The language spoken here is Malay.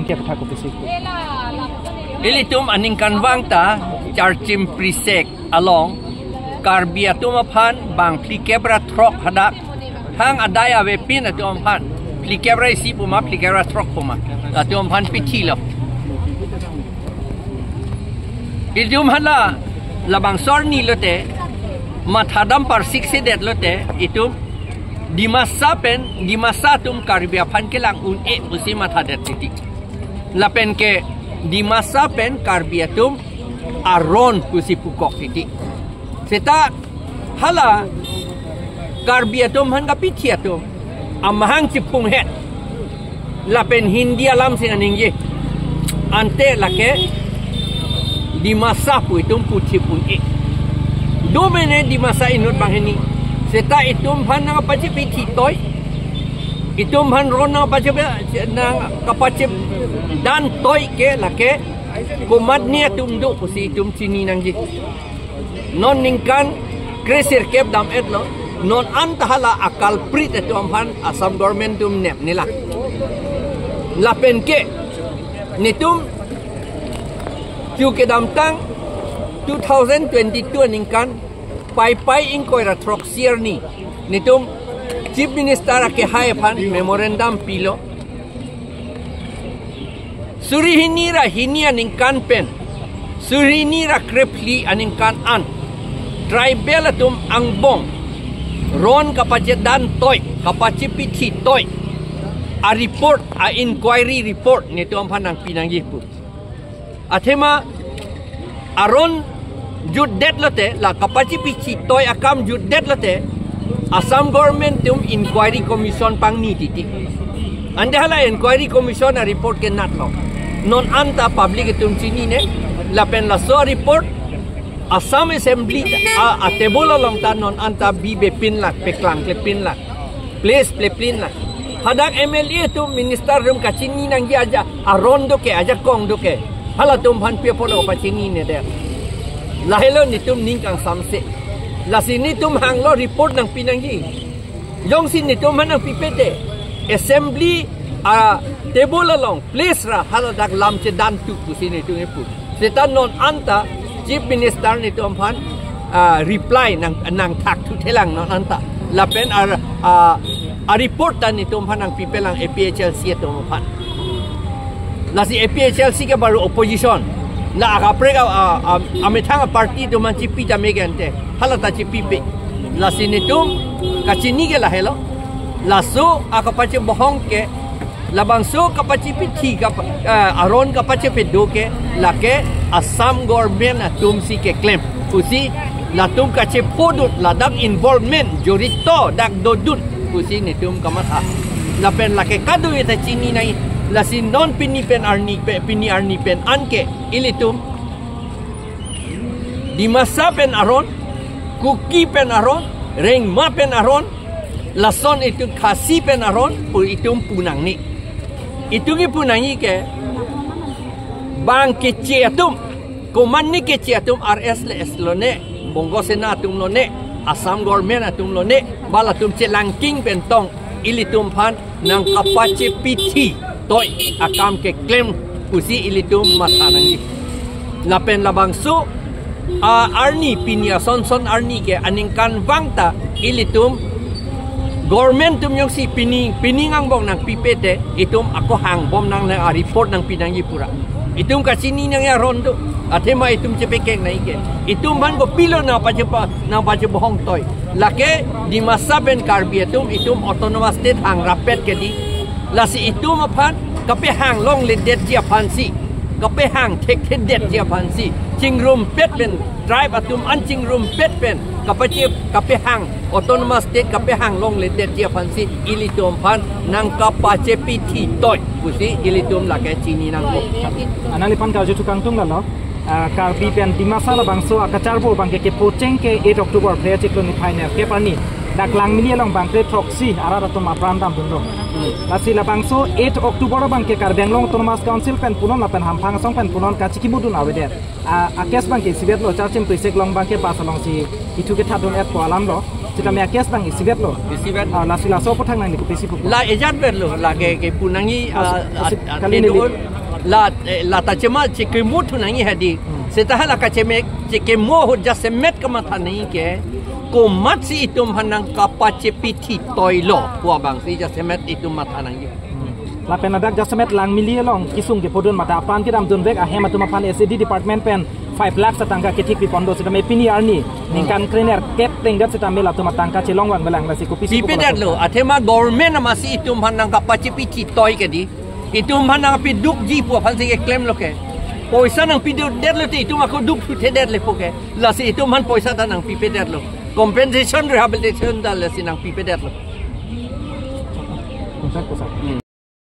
ke patha ko pisi ilitum aning kan wangta charchim prisek along karbiatum aphan bang plikebra throk hadak hang adaya we pin atum aphan plikebra isi puma plikebra throk puma atum aphan pitilo ilitum hala labang sorni lote mathadam par siksedet lote itum di masa tum karbia pan ke lang un usi mathadet titik lapen ke di masa pen karbia tum aron usi pukok titik seta hala karbia tum han ka pitia tum amahang cipung het lapen hindi alam sinaning ye ante lake di masa pu itum puti pun domene di masa inut bang ini seta itum han nga pacip toy itum han rona pacip nang kapacip dan toy ke lake kumat nia tum do pusi itum sini nang ji non ningkan kresir kep dam etlo non antahala akal prit itum han asam government tum nep nila lapen ke nitum chu ke dam tang 2022 ningkan pai ingkoi ra trok sier ni nitum chief minister ke hai phan memorandum pilo surihinira hinia ningkan pen surinira krepli aningkan an tribal atum angbong ron kapache dan toy kapache pithi toy a report a inquiry report nitum phanang pinangi pu athema aron judet lote la kapachi pichi toy akam judet lote Assam government tum inquiry commission pang ni titik ande hala inquiry commission a report ke nat lo non anta public tum chini ne la pen la so report Assam assembly a tebola long ta non anta bibe pin lak peklang ke pin lak place ple pin lak hadak MLA tum minister rum ka chini nang ji aja aron do ke aja kong do ke hala tum phan pe polo pa chini ne de lahelo nitum ningkang samse lasini tum hanglo report nang pinangi jong sin nitum hanang pipete assembly a table along place ra haladak lamche dan tu kusini tu epu setan non anta chief minister nitum phan reply nang thak tu thelang non anta lapen a report tan nitum phanang pipelang APHLC tu phan lasi APHLC ke baru opposition la akaprega amethanga party to man chipi ta megante halata chipi pe la sinitum kachini ke la helo la so akapache bohong ke labang so kapache pithi ka aron kapache pe do ke la ke Assam government atum si ke claim usi la tum kache podut la dak involvement jorito dak dodut usi nitum kamata la pen la ke kadu eta chini nai la sin non pini pen arni pen anke ilitum di masa pen aron kuki pen aron reng ma pen aron lason itu kasi pen aron pu itum punang ni itu ki punangi ke bang ke ciatum koman ni ke ciatum RS le eslone bongo senatum lone Assam government atum lone balatum celangking pen tong ilitum phan nang kapache pithi toy akam ke claim usi ilitum mathanangi lapen labang su arni pinia son arni ke aningkan wangta ilitum government tum yung si piningang bong nang pipete itum ako hang bom nang report nang pinangi pura itum kasini nang ya rondo atema itum cepekeng na ike itum man go pilo na paje bohong toy lake di masa ben karbiatum itum autonomous state hang rapet ke di lasi itu mapan kape hang long le det dia pansi kape hang tek det dia pansi cingrum pet pen drive atum an cingrum pet pen kape hang autonomous state kape hang long le det dia pansi ilitum pan nang kapace piti toy pusi ilitum la ke chini nang ko anali pan ka ju tukang tung la no karbi pen di masa la bangso akacharbo bangke ke pocheng ke 8 October play chikloni final ke pani daklang mini long bangke proxy arara to maprandam dundo lasi la bangso 8 October bangke karbeng long autonomous council pen punon la pen hampang song pen punon ka chiki mudun aweder akes bangke sibet lo charchim prisek long bangke pasalong si itu ke thadon et ko alam lo kita me akes bang sibet lo sibet lasi la so pothang nang ni ko pesi pu la ejat ber lo la ke punangi kali ni la tajema cike mutu nangi hadi setah la kaceme cike mo hoja semet kama thani ke ko matsi itum hanang kapace piti toilo kwa bang si ja semet itum mathanangi la penadak jasemet lang milie long kisung ke podon mata pan ki dam dunbek a hema tuma pan SCD department pen 5 lakh satangka ke tik pipondo sita me pini arni ningkan krener kep tenggat sita mela tuma tangka celong wan belang nasi kopi pipedat lo athema government masi itum hanang kapace piti toy ke di itum hanang piduk ji pu pan se claim lo ke poisa nang piduk det lo ti itum aku duk thu det le poke la si itum han poisa tanang pipedat lo compensation rehabilitation dal le sinang pipedat lo